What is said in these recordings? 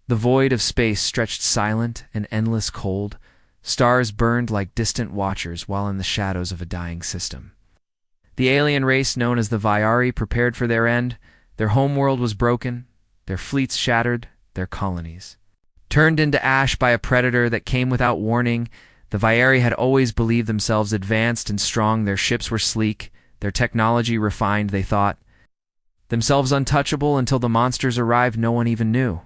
The void of space stretched silent and endless cold. Stars burned like distant watchers while in the shadows of a dying system. The alien race known as the Vyari prepared for their end. Their homeworld was broken, their fleets shattered, their colonies turned into ash by a predator that came without warning. The Vyari had always believed themselves advanced and strong. Their ships were sleek, their technology refined. They thought themselves untouchable until the monsters arrived no one even knew.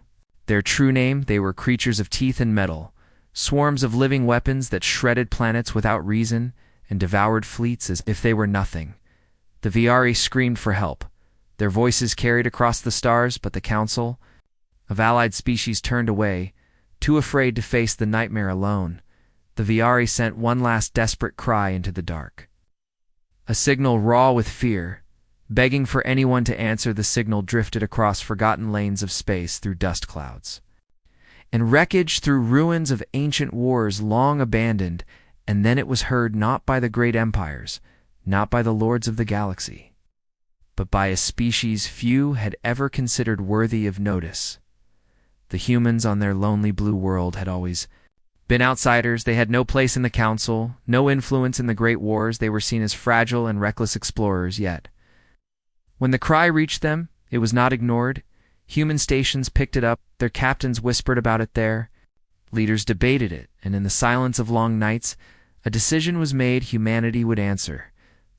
Their true name, they were creatures of teeth and metal, swarms of living weapons that shredded planets without reason and devoured fleets as if they were nothing. The Vyari screamed for help. Their voices carried across the stars, but the Council of allied species turned away, too afraid to face the nightmare alone. The Vyari sent one last desperate cry into the dark. A signal raw with fear, begging for anyone to answer. The signal drifted across forgotten lanes of space through dust clouds and wreckage, through ruins of ancient wars long abandoned, and then it was heard not by the great empires, not by the lords of the galaxy, but by a species few had ever considered worthy of notice. The humans on their lonely blue world had always been outsiders. They had no place in the Council, no influence in the great wars. They were seen as fragile and reckless explorers, yet when the cry reached them, it was not ignored. Human stations picked it up, their captains whispered about it there, leaders debated it, and in the silence of long nights, a decision was made. Humanity would answer.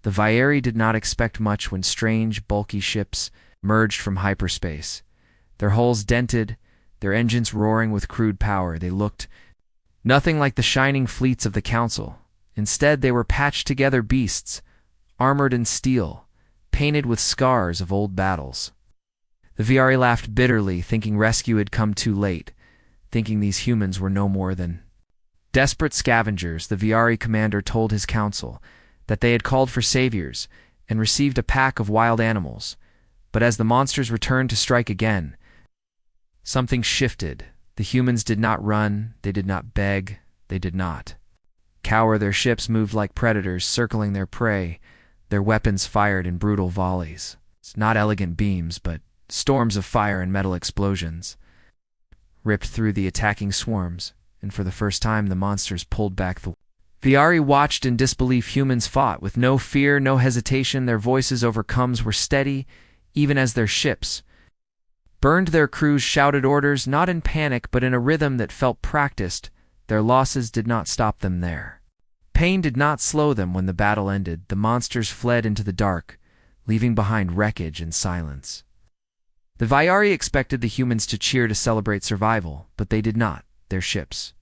The Vyari did not expect much when strange, bulky ships emerged from hyperspace. Their hulls dented, their engines roaring with crude power. They looked nothing like the shining fleets of the Council. Instead, they were patched-together beasts, armored in steel, painted with scars of old battles. The Vyari laughed bitterly, thinking rescue had come too late, thinking these humans were no more than desperate scavengers. The Vyari commander told his council that they had called for saviors and received a pack of wild animals. But as the monsters returned to strike again, something shifted. The humans did not run, they did not beg, they did not cower. Their ships moved like predators, circling their prey, their weapons fired in brutal volleys. Not elegant beams, but storms of fire and metal explosions ripped through the attacking swarms, and for the first time the monsters pulled back. The Vyari watched in disbelief. Humans fought with no fear, no hesitation. Their voices over comms were steady, even as their ships burned. Their crews shouted orders, not in panic, but in a rhythm that felt practiced. Their losses did not stop them there. Pain did not slow them. When the battle ended, the monsters fled into the dark, leaving behind wreckage and silence. The Vyari expected the humans to cheer to celebrate survival, but they did not. Their ships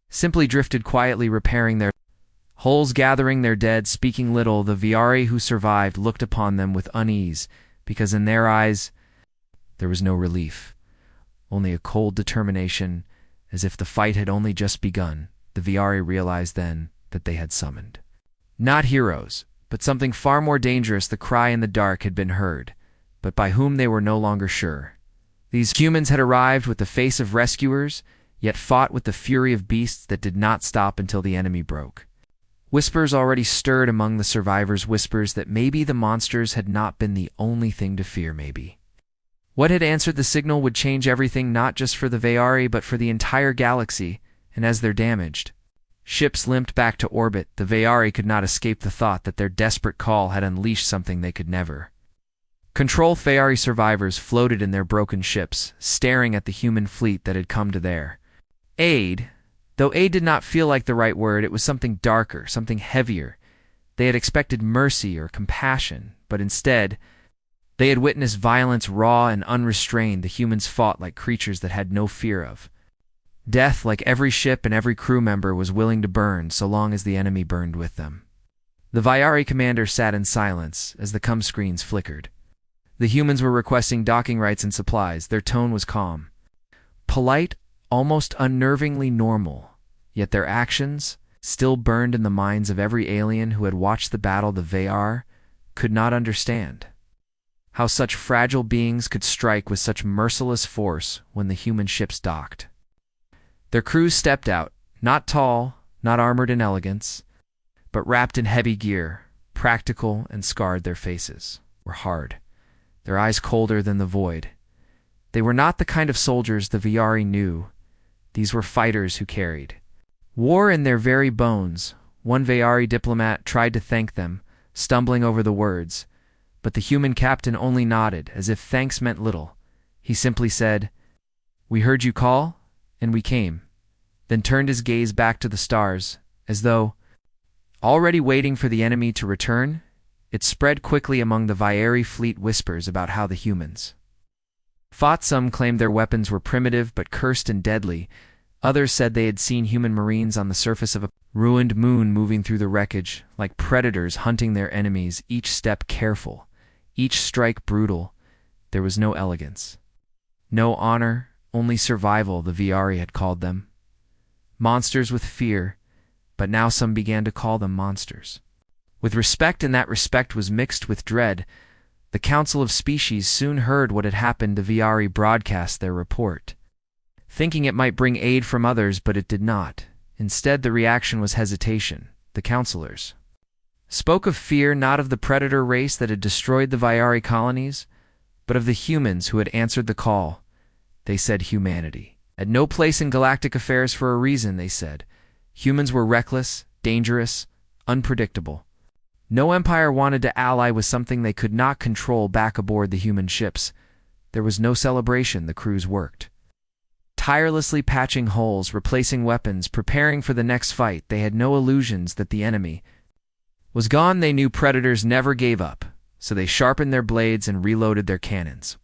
simply drifted quietly, repairing their hulls, gathering their dead, speaking little. The Vyari who survived looked upon them with unease, because in their eyes there was no relief, only a cold determination, as if the fight had only just begun. The Vyari realized then that they had summoned not heroes, but something far more dangerous. The cry in the dark had been heard, but by whom they were no longer sure. These humans had arrived with the face of rescuers, yet fought with the fury of beasts that did not stop until the enemy broke. Whispers already stirred among the survivors, whispers that maybe the monsters had not been the only thing to fear. Maybe what had answered the signal would change everything, not just for the Vyari, but for the entire galaxy. And as their damaged ships limped back to orbit, the Vyari could not escape the thought that their desperate call had unleashed something they could never control. Vyari survivors floated in their broken ships, staring at the human fleet that had come to their aid. Though aid did not feel like the right word, it was something darker, something heavier. They had expected mercy or compassion, but instead they had witnessed violence, raw and unrestrained. The humans fought like creatures that had no fear of death, like every ship and every crew member was willing to burn so long as the enemy burned with them. The Vyari commander sat in silence as the comm screens flickered. The humans were requesting docking rights and supplies. Their tone was calm, polite, almost unnervingly normal, yet their actions still burned in the minds of every alien who had watched the battle. The Vyari could not understand how such fragile beings could strike with such merciless force when the human ships docked. Their crews stepped out, not tall, not armored in elegance, but wrapped in heavy gear, practical and scarred. Their faces were hard, their eyes colder than the void. They were not the kind of soldiers the Viari knew. These were fighters who carried war in their very bones. One Viari diplomat tried to thank them, stumbling over the words, but the human captain only nodded, as if thanks meant little. He simply said, "We heard you call, and we came," then turned his gaze back to the stars, as though already waiting for the enemy to return. It spread quickly among the Viari fleet whispers about how the humans fought. Some claimed their weapons were primitive but cursed and deadly. Others said they had seen human marines on the surface of a ruined moon moving through the wreckage, like predators hunting their enemies, each step careful, each strike brutal. There was no elegance, no honor, only survival, the Viari had called them. Monsters with fear, but now some began to call them monsters with respect, and that respect was mixed with dread. The Council of Species soon heard what had happened. The Viari broadcast their report, thinking it might bring aid from others, but it did not. Instead, the reaction was hesitation. The counselors spoke of fear, not of the predator race that had destroyed the Viari colonies, but of the humans who had answered the call. They said humanity had no place in galactic affairs for a reason, they said. Humans were reckless, dangerous, unpredictable. No empire wanted to ally with something they could not control. Back aboard the human ships, there was no celebration. The crews worked tirelessly, patching holes, replacing weapons, preparing for the next fight. They had no illusions that the enemy was gone. They knew predators never gave up, so they sharpened their blades and reloaded their cannons.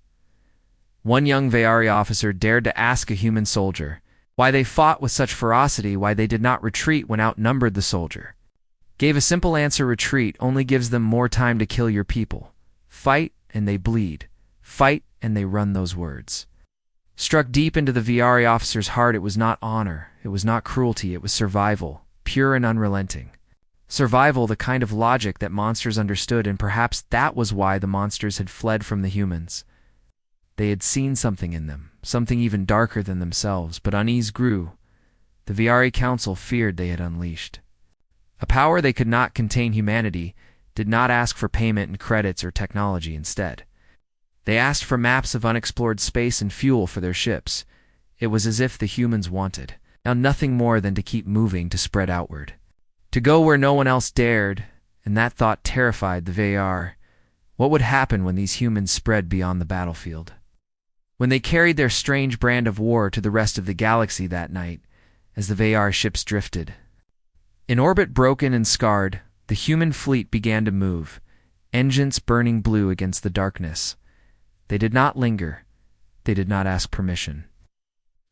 One young Viari officer dared to ask a human soldier why they fought with such ferocity, why they did not retreat when outnumbered. The soldier gave a simple answer: retreat only gives them more time to kill your people. Fight and they bleed. Fight and they run. Those words struck deep into the Viari officer's heart. It was not honor, it was not cruelty, it was survival, pure and unrelenting. Survival, the kind of logic that monsters understood, and perhaps that was why the monsters had fled from the humans. They had seen something in them, something even darker than themselves, but unease grew. The Viari Council feared they had unleashed a power they could not contain. Humanity did not ask for payment and credits or technology. Instead, they asked for maps of unexplored space and fuel for their ships. It was as if the humans wanted now nothing more than to keep moving, to spread outward, to go where no one else dared, and that thought terrified the Viari. What would happen when these humans spread beyond the battlefield? When they carried their strange brand of war to the rest of the galaxy that night, as the Viari ships drifted in orbit, broken and scarred, the human fleet began to move, engines burning blue against the darkness. They did not linger. They did not ask permission.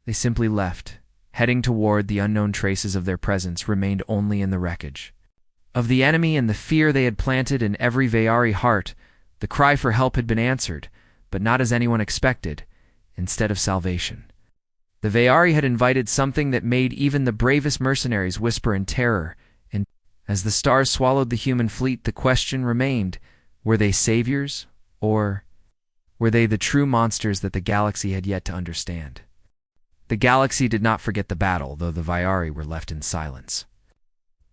They simply left, heading toward the unknown. Traces of their presence remained only in the wreckage of the enemy and the fear they had planted in every Viari heart. The cry for help had been answered, but not as anyone expected. Instead of salvation, the Viari had invited something that made even the bravest mercenaries whisper in terror. And as the stars swallowed the human fleet, the question remained: were they saviors, or were they the true monsters that the galaxy had yet to understand? The galaxy did not forget the battle, though the Viari were left in silence.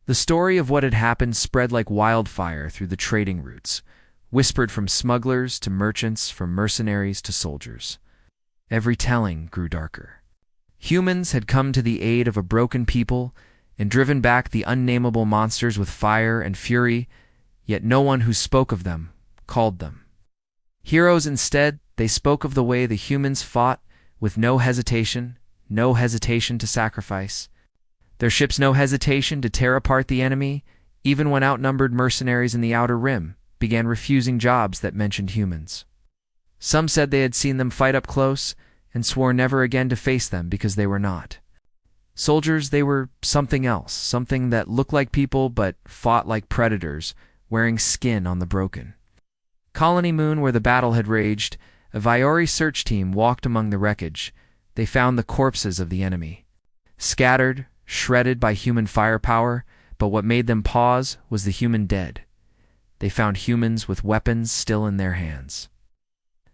The story of what had happened spread like wildfire through the trading routes, whispered from smugglers to merchants, from mercenaries to soldiers. Every telling grew darker. Humans had come to the aid of a broken people and driven back the unnameable monsters with fire and fury, yet no one who spoke of them called them heroes. Instead, they spoke of the way the humans fought with no hesitation to sacrifice their ships, no hesitation to tear apart the enemy, even when outnumbered. Mercenaries in the Outer Rim began refusing jobs that mentioned humans. Some said they had seen them fight up close and swore never again to face them because they were not soldiers. They were something else, something that looked like people but fought like predators, wearing skin on the broken colony moon where the battle had raged. A Viari search team walked among the wreckage. They found the corpses of the enemy, scattered, shredded by human firepower, but what made them pause was the human dead. They found humans with weapons still in their hands,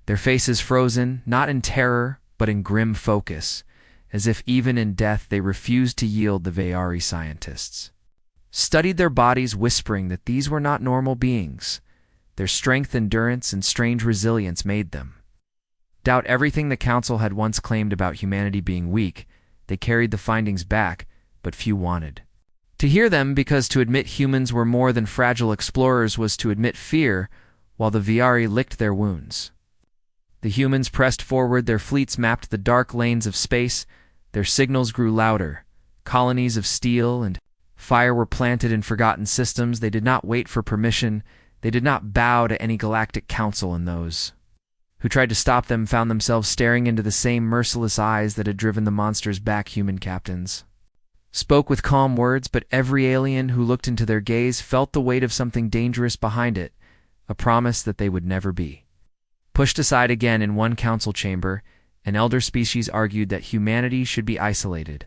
their faces frozen, not in terror, but in grim focus, as if even in death they refused to yield. The Viari scientists studied their bodies, whispering that these were not normal beings. Their strength, endurance, and strange resilience made them doubt everything the Council had once claimed about humanity being weak. They carried the findings back, but few wanted to hear them, because to admit humans were more than fragile explorers was to admit fear, while the Viari licked their wounds. The humans pressed forward, their fleets mapped the dark lanes of space, their signals grew louder. Colonies of steel and fire were planted in forgotten systems. They did not wait for permission. They did not bow to any galactic council, and those who tried to stop them found themselves staring into the same merciless eyes that had driven the monsters back. Human captains spoke with calm words, but every alien who looked into their gaze felt the weight of something dangerous behind it, a promise that they would never be pushed aside again. In one council chamber, an elder species argued that humanity should be isolated,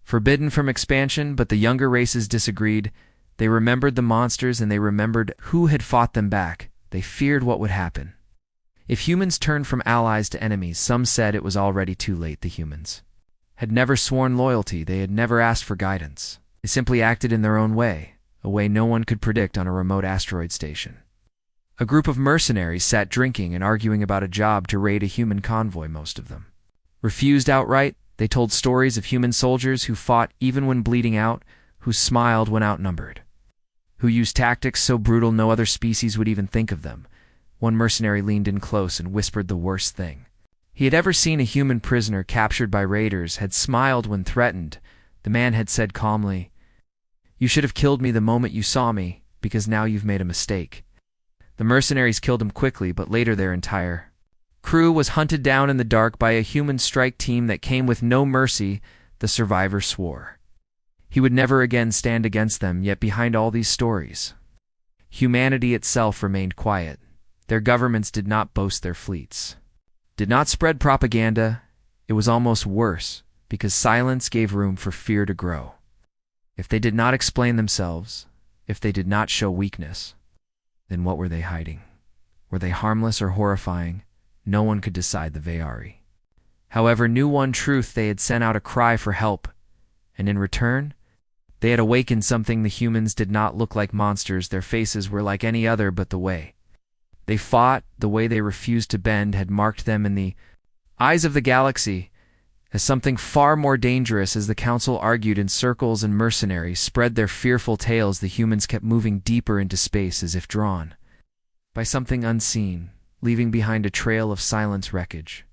forbidden from expansion, but the younger races disagreed. They remembered the monsters, and they remembered who had fought them back. They feared what would happen if humans turned from allies to enemies. Some said it was already too late. The humans had never sworn loyalty. They had never asked for guidance. They simply acted in their own way, a way no one could predict on a remote asteroid station. A group of mercenaries sat drinking and arguing about a job to raid a human convoy. Most of them refused outright. They told stories of human soldiers who fought even when bleeding out, who smiled when outnumbered, who used tactics so brutal no other species would even think of them. One mercenary leaned in close and whispered the worst thing he had ever seen: a human prisoner captured by raiders had smiled when threatened. The man had said calmly, "You should have killed me the moment you saw me, because now you've made a mistake." The mercenaries killed him quickly, but later their entire crew was hunted down in the dark by a human strike team that came with no mercy. The survivor swore he would never again stand against them. Yet behind all these stories, humanity itself remained quiet. Their governments did not boast their fleets, did not spread propaganda. It was almost worse, because silence gave room for fear to grow. If they did not explain themselves, if they did not show weakness, then what were they hiding? Were they harmless or horrifying? No one could decide. The Viari, however, knew one truth: they had sent out a cry for help, and in return, they had awakened something. The humans did not look like monsters. Their faces were like any other, but the way they fought, the way they refused to bend, had marked them in the eyes of the galaxy as something far more dangerous. As the council argued in circles and mercenaries spread their fearful tales, the humans kept moving deeper into space, as if drawn by something unseen, leaving behind a trail of silence, wreckage,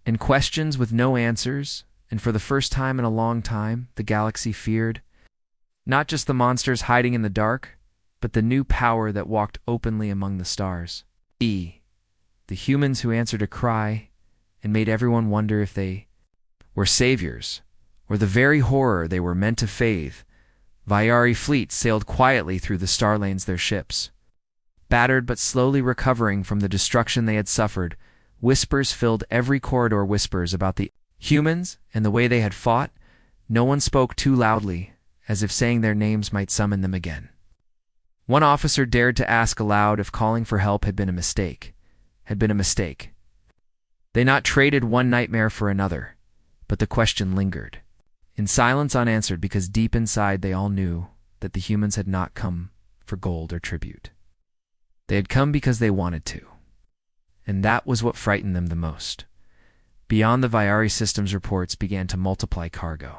and questions with no answers. And for the first time in a long time, the galaxy feared not just the monsters hiding in the dark, but the new power that walked openly among the stars. The humans who answered a cry and made everyone wonder if they were saviors, or the very horror they were meant to face. Viari fleets sailed quietly through the star lanes, their ships battered but slowly recovering from the destruction they had suffered. Whispers filled every corridor, whispers about the humans and the way they had fought. No one spoke too loudly, as if saying their names might summon them again. One officer dared to ask aloud if calling for help had been a mistake. They not traded one nightmare for another, but the question lingered in silence, unanswered, because deep inside they all knew that the humans had not come for gold or tribute. They had come because they wanted to, and that was what frightened them the most. Beyond the Viari systems, reports began to multiply: cargo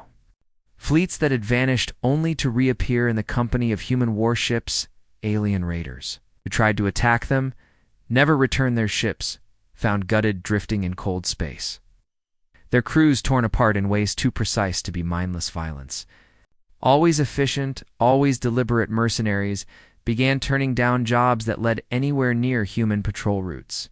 fleets that had vanished only to reappear in the company of human warships. Alien raiders who tried to attack them never returned their ships, found gutted, drifting in cold space, their crews torn apart in ways too precise to be mindless violence. Always efficient, always deliberate mercenaries began turning down jobs that led anywhere near human patrol routes.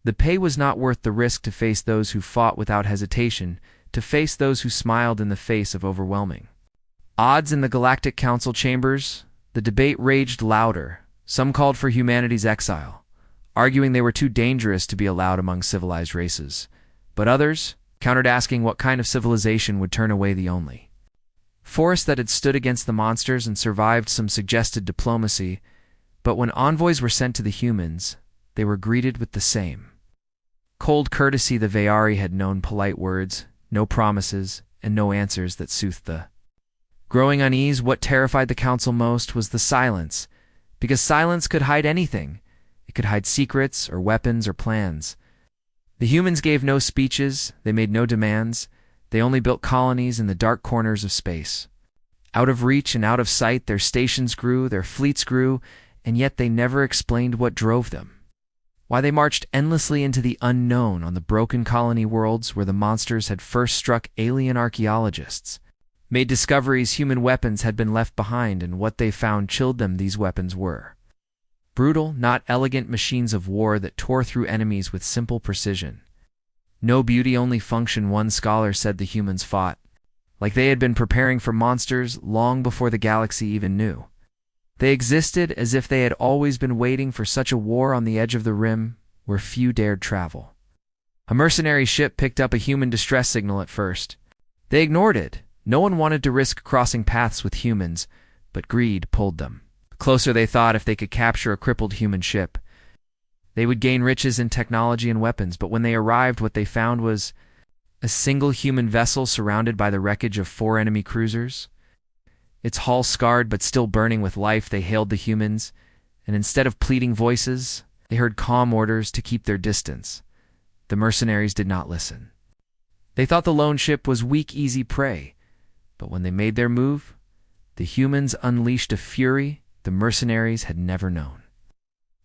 The pay was not worth the risk to face those who fought without hesitation, to face those who smiled in the face of overwhelming odds. In the Galactic Council chambers, the debate raged louder. Some called for humanity's exile, arguing they were too dangerous to be allowed among civilized races. But others countered, asking what kind of civilization would turn away the only force that had stood against the monsters and survived. Some suggested diplomacy, but when envoys were sent to the humans, they were greeted with the same cold courtesy. The Viari had known polite words, no promises, and no answers that soothed the growing unease. What terrified the council most was the silence, because silence could hide anything. It could hide secrets or weapons or plans. The humans gave no speeches, they made no demands, they only built colonies in the dark corners of space. Out of reach and out of sight, their stations grew, their fleets grew, and yet they never explained what drove them. Why they marched endlessly into the unknown on the broken colony worlds where the monsters had first struck alien archaeologists, made discoveries human weapons had been left behind, and what they found chilled them. These weapons were brutal, not elegant machines of war that tore through enemies with simple precision. No beauty, only function. One scholar said the humans fought like they had been preparing for monsters long before the galaxy even knew. They existed as if they had always been waiting for such a war on the edge of the rim where few dared travel. A mercenary ship picked up a human distress signal at first. They ignored it. No one wanted to risk crossing paths with humans, but greed pulled them. Closer they thought if they could capture a crippled human ship, they would gain riches in technology and weapons. But when they arrived, what they found was a single human vessel surrounded by the wreckage of 4 enemy cruisers. Its hull scarred but still burning with life, they hailed the humans, and instead of pleading voices, they heard calm orders to keep their distance. The mercenaries did not listen. They thought the lone ship was weak, easy prey, but when they made their move, the humans unleashed a fury the mercenaries had never known.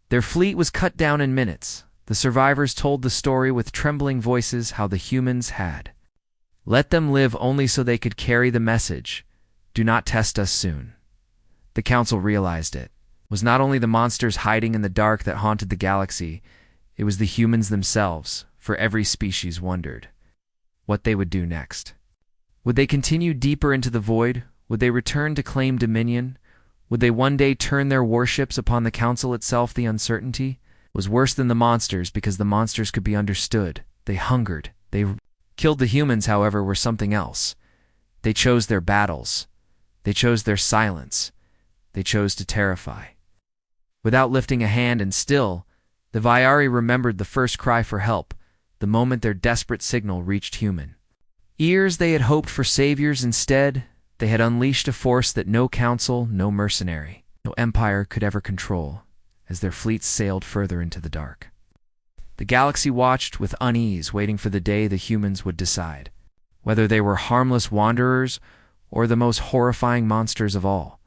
Their fleet was cut down in minutes. The survivors told the story with trembling voices how the humans had let them live only so they could carry the message, "Do not test us soon." The council realized it was not only the monsters hiding in the dark that haunted the galaxy, it was the humans themselves, for every species wondered what they would do next. Would they continue deeper into the void? Would they return to claim dominion? Would they one day turn their warships upon the council itself? The uncertainty was worse than the monsters because the monsters could be understood. They hungered. They killed. The humans, however, were something else. They chose their battles. They chose their silence. They chose to terrify. Without lifting a hand, and still, the Vyari remembered the first cry for help, the moment their desperate signal reached human ears. They had hoped for saviors. Instead, they had unleashed a force that no council, no mercenary, no empire could ever control, as their fleets sailed further into the dark. The galaxy watched with unease, waiting for the day the humans would decide whether they were harmless wanderers or the most horrifying monsters of all.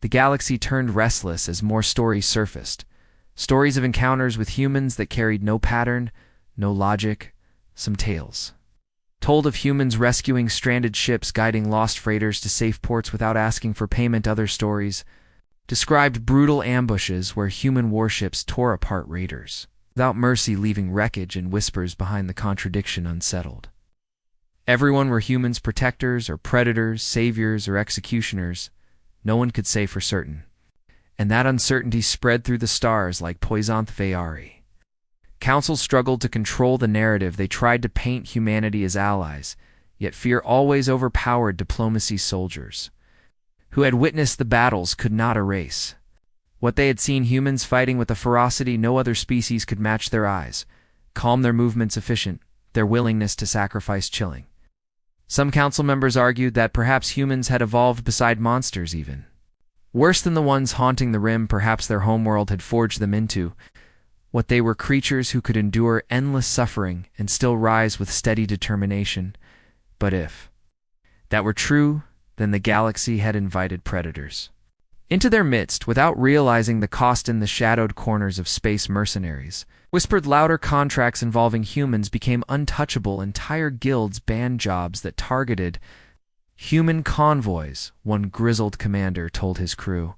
The galaxy turned restless as more stories surfaced, stories of encounters with humans that carried no pattern, no logic, some tales told of humans rescuing stranded ships, guiding lost freighters to safe ports without asking for payment. Other stories described brutal ambushes where human warships tore apart raiders without mercy, leaving wreckage and whispers behind. The contradiction unsettled everyone. Were humans protectors or predators, saviors or executioners? No one could say for certain, and that uncertainty spread through the stars like poison. Vyari councils struggled to control the narrative. They tried to paint humanity as allies, yet fear always overpowered diplomacy's soldiers, who had witnessed the battles, could not erase what they had seen. Humans fighting with a ferocity no other species could match. Their eyes calm, their movements efficient, their willingness to sacrifice chilling. Some council members argued that perhaps humans had evolved beside monsters, even worse than the ones haunting the rim. Perhaps their homeworld had forged them into what they were, creatures who could endure endless suffering and still rise with steady determination. But if that were true, then the galaxy had invited predators into their midst without realizing the cost. In the shadowed corners of space, mercenaries whispered louder. Contracts involving humans became untouchable. Entire guilds banned jobs that targeted human convoys. One grizzled commander told his crew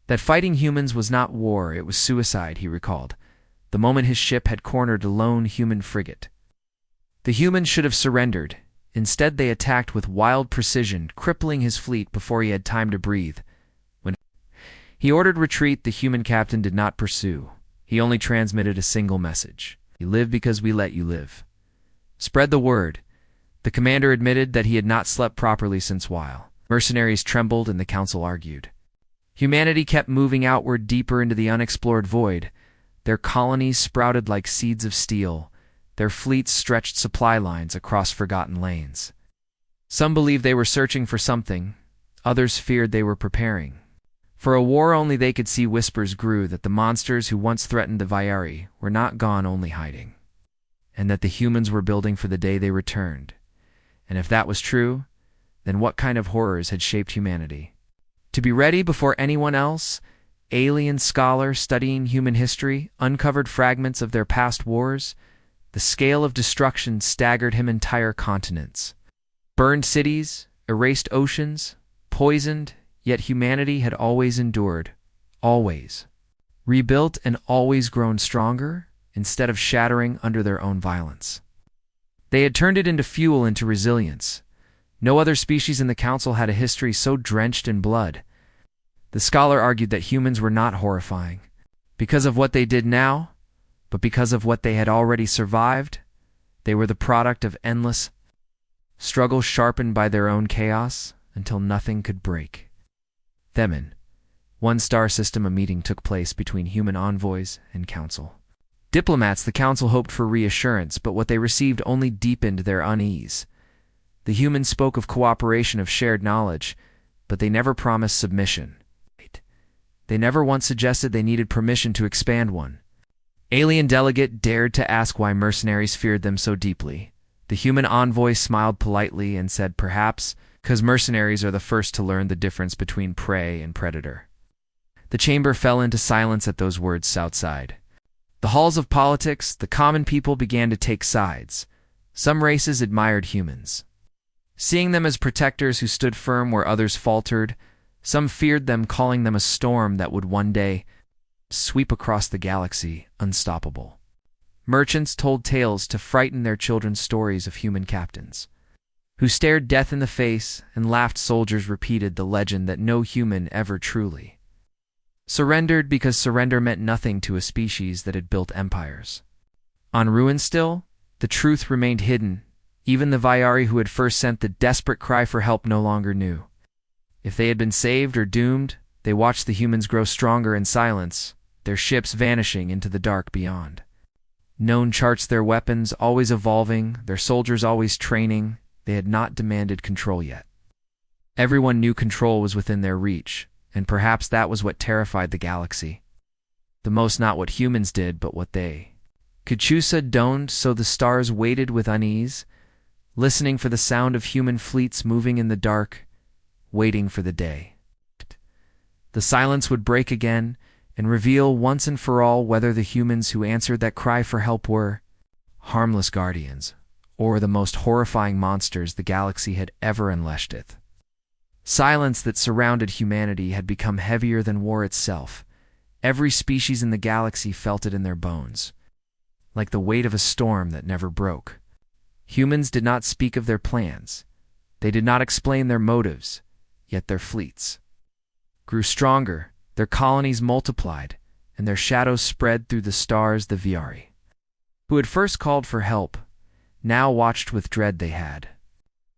that fighting humans was not war, it was suicide. He recalled the moment his ship had cornered a lone human frigate. The humans should have surrendered. Instead, they attacked with wild precision, crippling his fleet before he had time to breathe. When he ordered retreat, the human captain did not pursue. He only transmitted a single message: "You live because we let you live. Spread the word." The commander admitted that he had not slept properly since while. Mercenaries trembled and the council argued. Humanity kept moving outward, deeper into the unexplored void. Their colonies sprouted like seeds of steel. Their fleets stretched supply lines across forgotten lanes. Some believed they were searching for something. Others feared they were preparing for a war only they could see. Whispers grew that the monsters who once threatened the Vyari were not gone, only hiding. and that the humans were building for the day they returned. And if that was true, then what kind of horrors had shaped humanity? To be ready before anyone else, alien scholar studying human history uncovered fragments of their past wars. The scale of destruction staggered him. Entire continents. Burned cities, erased oceans, poisoned, yet humanity had always endured, always. Rebuilt and always grown stronger, instead of shattering under their own violence. They had turned it into fuel, into resilience. No other species in the council had a history so drenched in blood. The scholar argued that humans were not horrifying because of what they did now, but because of what they had already survived. They were the product of endless struggle, sharpened by their own chaos, until nothing could break them. In one star system, a meeting took place between human envoys and council diplomats. The council hoped for reassurance, but what they received only deepened their unease. The humans spoke of cooperation, of shared knowledge, but they never promised submission. They never once suggested they needed permission to expand one. Alien delegate dared to ask why mercenaries feared them so deeply. The human envoy smiled politely and said, perhaps because mercenaries are the first to learn the difference between prey and predator. The chamber fell into silence at those words outside. The halls of politics, the common people began to take sides. Some races admired humans, seeing them as protectors who stood firm where others faltered. Some feared them, calling them a storm that would one day sweep across the galaxy, unstoppable. Merchants told tales to frighten their children, stories of human captains who stared death in the face, and laughed. Soldiers repeated the legend that no human ever truly surrendered, because surrender meant nothing to a species that had built empires on ruins. Still, the truth remained hidden. Even the Vyari who had first sent the desperate cry for help no longer knew if they had been saved or doomed. They watched the humans grow stronger in silence, their ships vanishing into the dark beyond known charts, their weapons always evolving, their soldiers always training. They had not demanded control yet. Everyone knew control was within their reach, and perhaps that was what terrified the galaxy the most. Not what humans did, but what they could choose. Don't. So the stars waited with unease, listening for the sound of human fleets moving in the dark, waiting for the day the silence would break again and reveal once and for all whether the humans who answered that cry for help were harmless guardians or the most horrifying monsters the galaxy had ever unleashed. It silence that surrounded humanity had become heavier than war itself. Every species in the galaxy felt it in their bones, like the weight of a storm that never broke. Humans did not speak of their plans. They did not explain their motives, yet their fleets grew stronger, their colonies multiplied, and their shadows spread through the stars. The Vyari, who had first called for help, now watched with dread. They had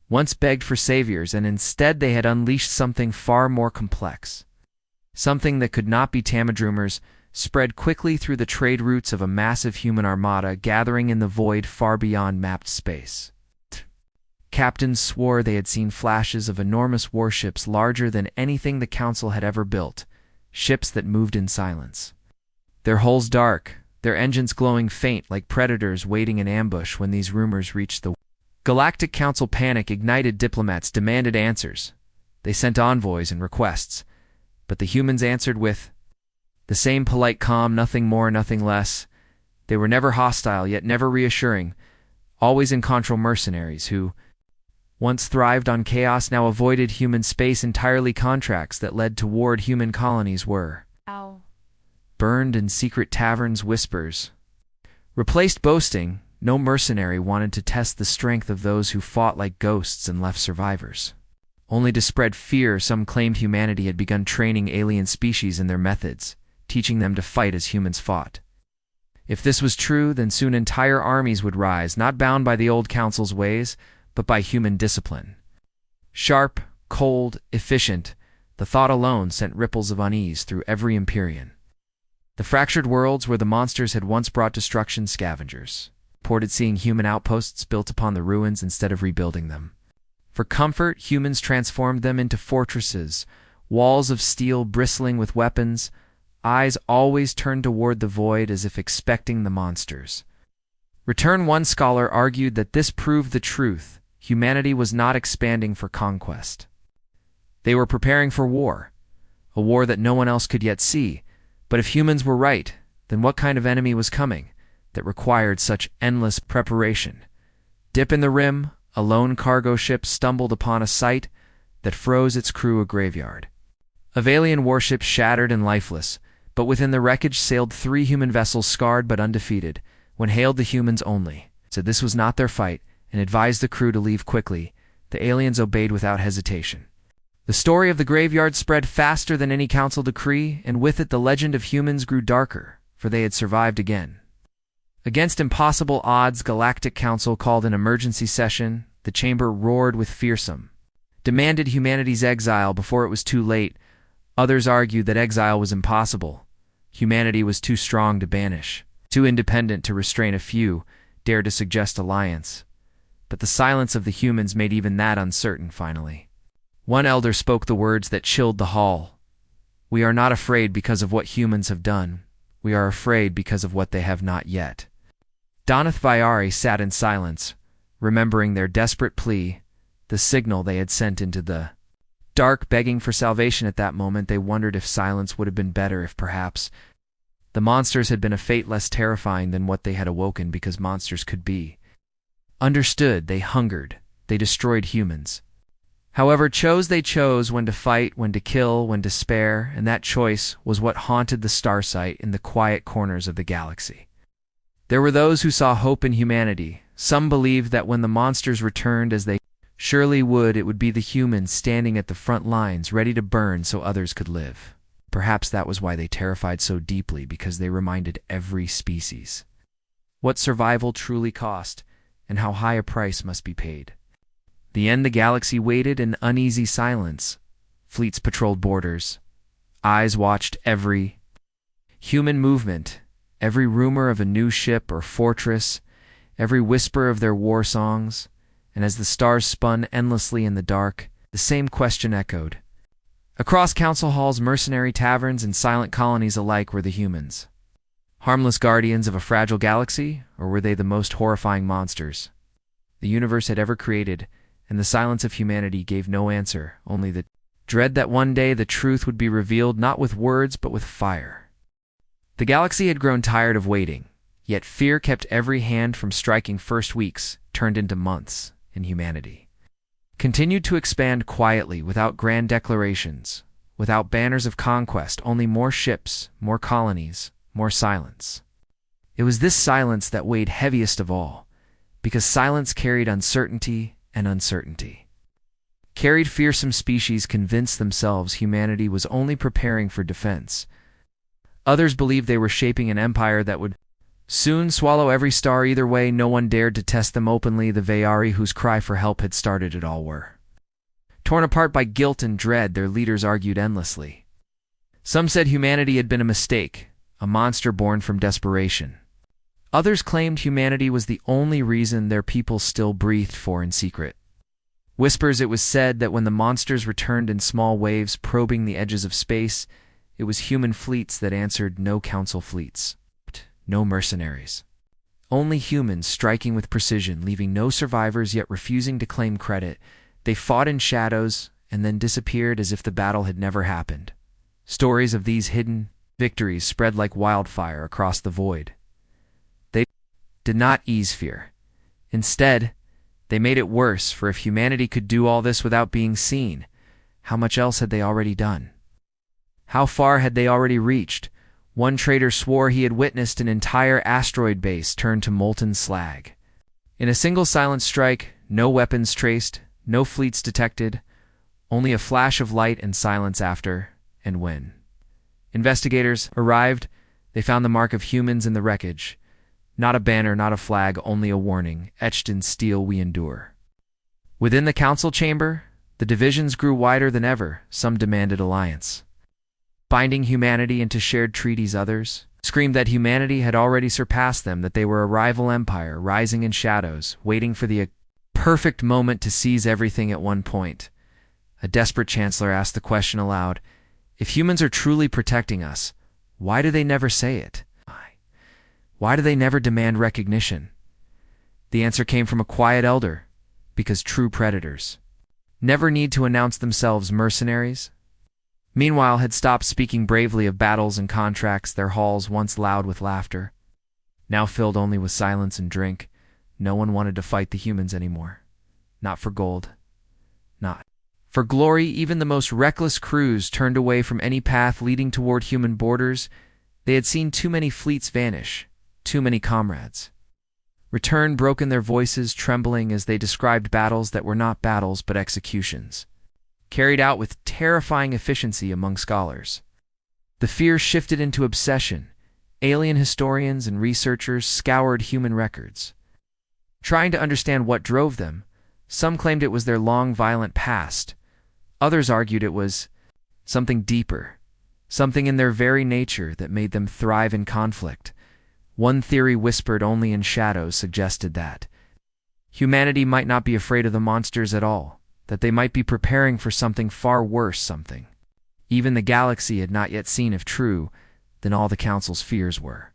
once begged for saviors, and instead they had unleashed something far more complex, something that could not be tamed. Rumors spread quickly through the trade routes of a massive human armada gathering in the void far beyond mapped space. Captains swore they had seen flashes of enormous warships larger than anything the council had ever built, ships that moved in silence, their hulls dark, their engines glowing faint like predators waiting in ambush. When these rumors reached the Galactic Council, panic ignited. Diplomats demanded answers. They sent envoys and requests, but the humans answered with the same polite calm, nothing more, nothing less. They were never hostile, yet never reassuring, always in control. Mercenaries who once thrived on chaos now avoided human space entirely. Contracts that led toward human colonies were burned in secret taverns. Whispers replaced boasting. No mercenary wanted to test the strength of those who fought like ghosts and left survivors only to spread fear. Some claimed humanity had begun training alien species in their methods, teaching them to fight as humans fought. If this was true, then soon entire armies would rise, not bound by the old council's ways, but by human discipline. Sharp, cold, efficient, the thought alone sent ripples of unease through every Empyrean. The fractured worlds where the monsters had once brought destruction, scavengers reported seeing human outposts built upon the ruins instead of rebuilding them. For comfort, humans transformed them into fortresses, walls of steel bristling with weapons, eyes always turned toward the void as if expecting the monsters Return one scholar argued that this proved the truth. Humanity was not expanding for conquest. They were preparing for war, a war that no one else could yet see. But if humans were right, then what kind of enemy was coming that required such endless preparation? Dip in the rim, a lone cargo ship stumbled upon a site that froze its crew a graveyard. Of alien warships shattered and lifeless, but within the wreckage sailed 3 human vessels scarred but undefeated. When hailed, the humans only said this was not their fight and advised the crew to leave quickly. The aliens obeyed without hesitation. The story of the graveyard spread faster than any council decree, and with it the legend of humans grew darker, for they had survived again. Against impossible odds, Galactic Council called an emergency session. The chamber roared with fearsome, demanded humanity's exile before it was too late. Others argued that exile was impossible. Humanity was too strong to banish, too independent to restrain a few, dared to suggest alliance. But the silence of the humans made even that uncertain finally. One elder spoke the words that chilled the hall. "We are not afraid because of what humans have done. We are afraid because of what they have not yet." Donath Vyari sat in silence, remembering their desperate plea, the signal they had sent into the dark, begging for salvation. At that moment, they wondered if silence would have been better, if perhaps the monsters had been a fate less terrifying than what they had awoken, because monsters could be understood. They hungered. They destroyed humans. However, they chose when to fight, when to kill, when to spare, and that choice was what haunted the star site in the quiet corners of the galaxy. There were those who saw hope in humanity. Some believed that when the monsters returned, as they surely would, it would be the humans standing at the front lines, ready to burn so others could live. Perhaps that was why they terrified so deeply, because they reminded every species what survival truly cost and how high a price must be paid. The end, the galaxy waited in uneasy silence. Fleets patrolled borders. Eyes watched every human movement, every rumor of a new ship or fortress, every whisper of their war songs. And as the stars spun endlessly in the dark, the same question echoed. Across council halls, mercenary taverns, and silent colonies alike were the humans. Harmless guardians of a fragile galaxy, or were they the most horrifying monsters the universe had ever created? And the silence of humanity gave no answer, only the dread that one day the truth would be revealed, not with words but with fire. The galaxy had grown tired of waiting, yet fear kept every hand from striking. First weeks turned into months, and humanity continued to expand quietly, without grand declarations, without banners of conquest, only more ships, more colonies, more silence. It was this silence that weighed heaviest of all, because silence carried uncertainty, and uncertainty carried fear. Some species convinced themselves humanity was only preparing for defense. Others believed they were shaping an empire that would soon swallow every star. Either way, no one dared to test them openly. The Vyari, whose cry for help had started it all, were torn apart by guilt and dread. Their leaders argued endlessly. Some said humanity had been a mistake, a monster born from desperation. Others claimed humanity was the only reason their people still breathed for in secret. Whispers, it was said that when the monsters returned in small waves, probing the edges of space, it was human fleets that answered. No council fleets, no mercenaries. Only humans, striking with precision, leaving no survivors yet refusing to claim credit. They fought in shadows and then disappeared as if the battle had never happened. Stories of these hidden victories spread like wildfire across the void. They did not ease fear. Instead, they made it worse, for if humanity could do all this without being seen, how much else had they already done? How far had they already reached? One traitor swore he had witnessed an entire asteroid base turn to molten slag. In a single silent strike, no weapons traced, no fleets detected, only a flash of light and silence after. And when investigators arrived, they found the mark of humans in the wreckage. Not a banner, not a flag, only a warning, etched in steel: we endure. Within the council chamber, the divisions grew wider than ever. Some demanded alliance, binding humanity into shared treaties. Others screamed that humanity had already surpassed them, that they were a rival empire, rising in shadows, waiting for the perfect moment to seize everything. At one point, a desperate chancellor asked the question aloud: if humans are truly protecting us, why do they never say it? Why do they never demand recognition? The answer came from a quiet elder, because true predators never need to announce themselves mercenaries. Meanwhile had stopped speaking bravely of battles and contracts, their halls once loud with laughter, now filled only with silence and drink. No one wanted to fight the humans anymore. Not for gold. Not for glory. Even the most reckless crews turned away from any path leading toward human borders. They had seen too many fleets vanish, too many comrades return, broken, their voices trembling as they described battles that were not battles but executions, carried out with terrifying efficiency among scholars. The fear shifted into obsession. Alien historians and researchers scoured human records, trying to understand what drove them. Some claimed it was their long, violent past. Others argued it was something deeper, something in their very nature that made them thrive in conflict. One theory, whispered only in shadows, suggested that humanity might not be afraid of the monsters at all, that they might be preparing for something far worse, something even the galaxy had not yet seen, if true, than all the Council's fears were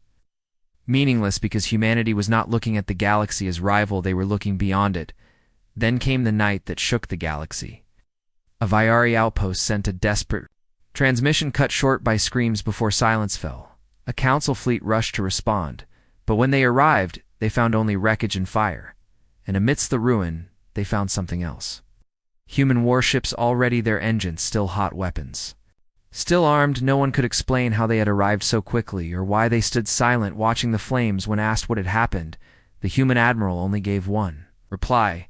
meaningless, because humanity was not looking at the galaxy as rival, they were looking beyond it. Then came the night that shook the galaxy. A Viari outpost sent a desperate transmission, cut short by screams before silence fell. A council fleet rushed to respond, but when they arrived, they found only wreckage and fire, and amidst the ruin, they found something else. Human warships, already their engines still hot, weapons still armed. No one could explain how they had arrived so quickly, or why they stood silent watching the flames. When asked what had happened, the human admiral only gave one reply: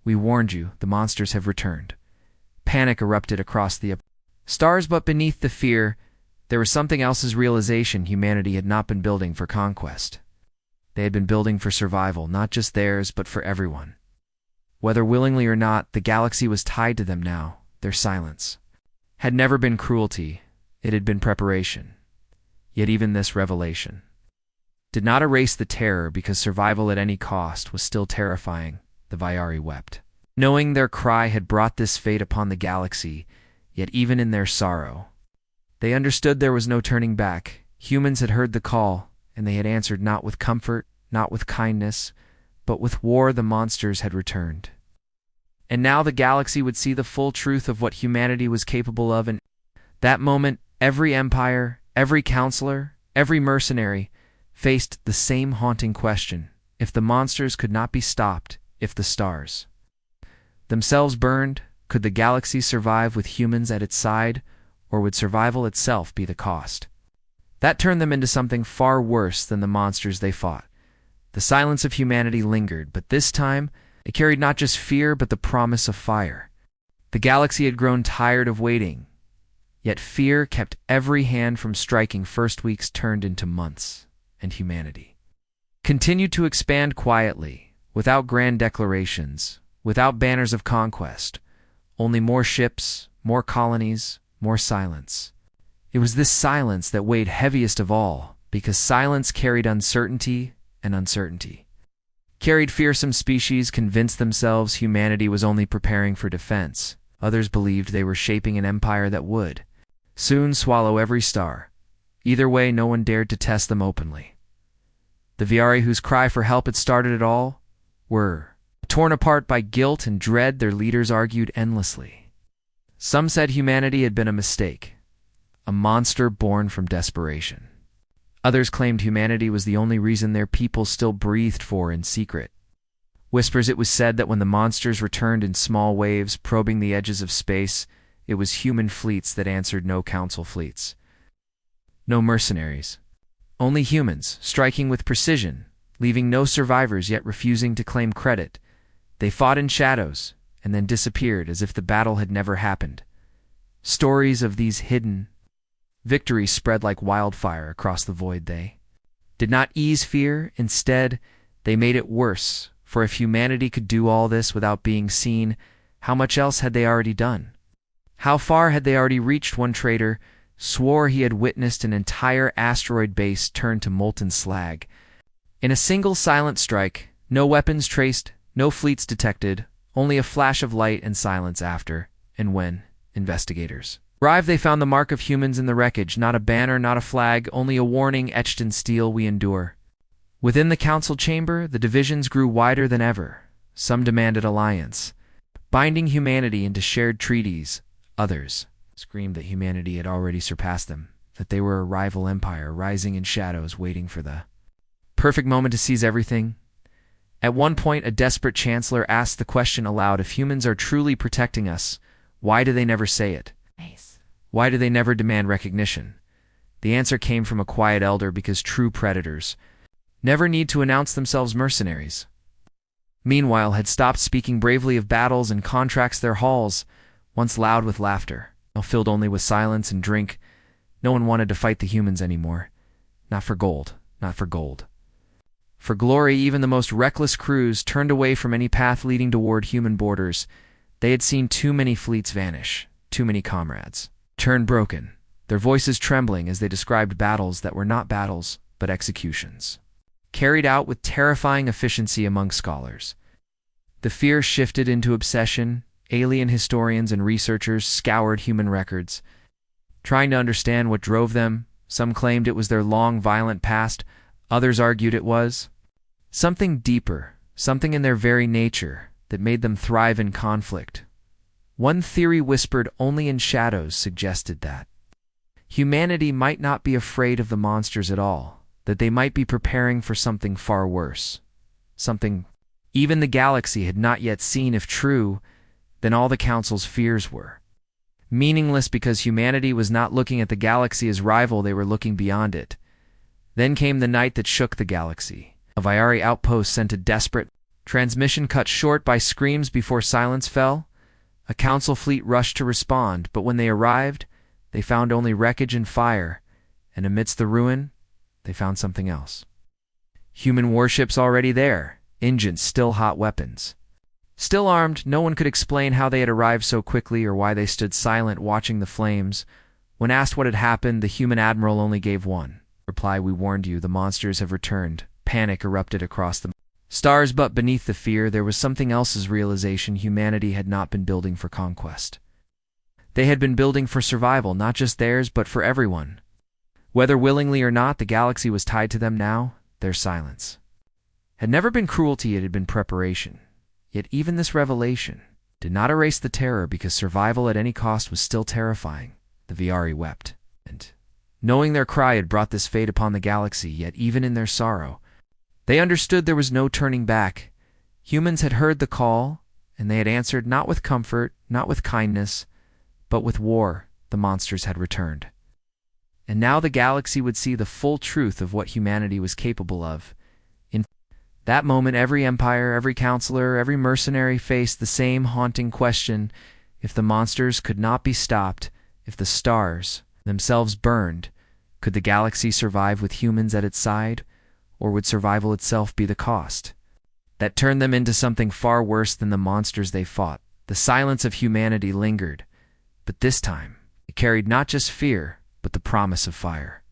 "We warned you, the monsters have returned." Panic erupted across the stars, but beneath the fear, there was something else's realization. Humanity had not been building for conquest. They had been building for survival, not just theirs, but for everyone. Whether willingly or not, the galaxy was tied to them now. Their silence had never been cruelty, it had been preparation. Yet even this revelation did not erase the terror, because survival at any cost was still terrifying. The Viari wept, knowing their cry had brought this fate upon the galaxy. Yet even in their sorrow, they understood there was no turning back. Humans had heard the call, and they had answered, not with comfort, not with kindness, but with war. The monsters had returned. And now the galaxy would see the full truth of what humanity was capable of. And that moment, every empire, every counselor, every mercenary faced the same haunting question: if the monsters could not be stopped, if the stars themselves burned, could the galaxy survive with humans at its side, or would survival itself be the cost? That turned them into something far worse than the monsters they fought. The silence of humanity lingered, but this time it carried not just fear, but the promise of fire. The galaxy had grown tired of waiting, yet fear kept every hand from striking. First weeks turned into months, and humanity continued to expand quietly, without grand declarations, without banners of conquest. Only more ships, more colonies, more silence. It was this silence that weighed heaviest of all, because silence carried uncertainty, and uncertainty carried fear. Some species convinced themselves humanity was only preparing for defense. Others believed they were shaping an empire that would soon swallow every star. Either way, no one dared to test them openly. The Viari, whose cry for help had started it all, were torn apart by guilt and dread. Their leaders argued endlessly. Some said humanity had been a mistake, a monster born from desperation. Others claimed humanity was the only reason their people still breathed for in secret. Whispers, it was said that when the monsters returned in small waves, probing the edges of space, it was human fleets that answered, no council fleets, no mercenaries. Only humans, striking with precision, leaving no survivors, yet refusing to claim credit. They fought in shadows, and then disappeared as if the battle had never happened. Stories of these hidden victories spread like wildfire across the void. They did not ease fear. Instead, they made it worse. For if humanity could do all this without being seen, how much else had they already done? How far had they already reached? One traitor swore he had witnessed an entire asteroid base turn to molten slag. In a single silent strike, no weapons traced, no fleets detected, only a flash of light and silence after. And when investigators arrived, they found the mark of humans in the wreckage. Not a banner, not a flag, only a warning etched in steel: we endure. Within the council chamber, the divisions grew wider than ever. Some demanded alliance, binding humanity into shared treaties. Others screamed that humanity had already surpassed them, that they were a rival empire rising in shadows waiting for the perfect moment to seize everything. At one point, a desperate chancellor asked the question aloud: if humans are truly protecting us, why do they never say it? Why do they never demand recognition? The answer came from a quiet elder: because true predators never need to announce themselves mercenaries. Meanwhile, had stopped speaking bravely of battles and contracts. Their halls, once loud with laughter, now filled only with silence and drink. No one wanted to fight the humans anymore. Not for gold, not for gold. For glory, even the most reckless crews turned away from any path leading toward human borders. They had seen too many fleets vanish, too many comrades turn broken, their voices trembling as they described battles that were not battles, but executions, carried out with terrifying efficiency among scholars. The fear shifted into obsession. Alien historians and researchers scoured human records, trying to understand what drove them. Some claimed it was their long, violent past. Others argued it was something deeper, something in their very nature that made them thrive in conflict. One theory, whispered only in shadows, suggested that humanity might not be afraid of the monsters at all, that they might be preparing for something far worse, something even the galaxy had not yet seen. If true, then all the Council's fears were meaningless, because humanity was not looking at the galaxy as rival, they were looking beyond it. Then came the night that shook the galaxy. A Viari outpost sent a desperate transmission, cut short by screams before silence fell. A council fleet rushed to respond, but when they arrived, they found only wreckage and fire, and amidst the ruin, they found something else. Human warships already there, engines still hot, weapons still armed. No one could explain how they had arrived so quickly or why they stood silent watching the flames. When asked what had happened, the human admiral only gave one reply: we warned you, the monsters have returned. Panic erupted across the stars, but beneath the fear there was something else's realization. Humanity had not been building for conquest. They had been building for survival, not just theirs, but for everyone. Whether willingly or not, the galaxy was tied to them now. Their silence had never been cruelty, it had been preparation. Yet even this revelation did not erase the terror, because survival at any cost was still terrifying. The Viari wept, and knowing their cry had brought this fate upon the galaxy, yet even in their sorrow, they understood there was no turning back. Humans had heard the call, and they had answered, not with comfort, not with kindness, but with war. The monsters had returned. And now the galaxy would see the full truth of what humanity was capable of. In that moment, every empire, every counselor, every mercenary faced the same haunting question: if the monsters could not be stopped, if the stars themselves burned, could the galaxy survive with humans at its side, or would survival itself be the cost that turned them into something far worse than the monsters they fought? The silence of humanity lingered, but this time it carried not just fear, but the promise of fire.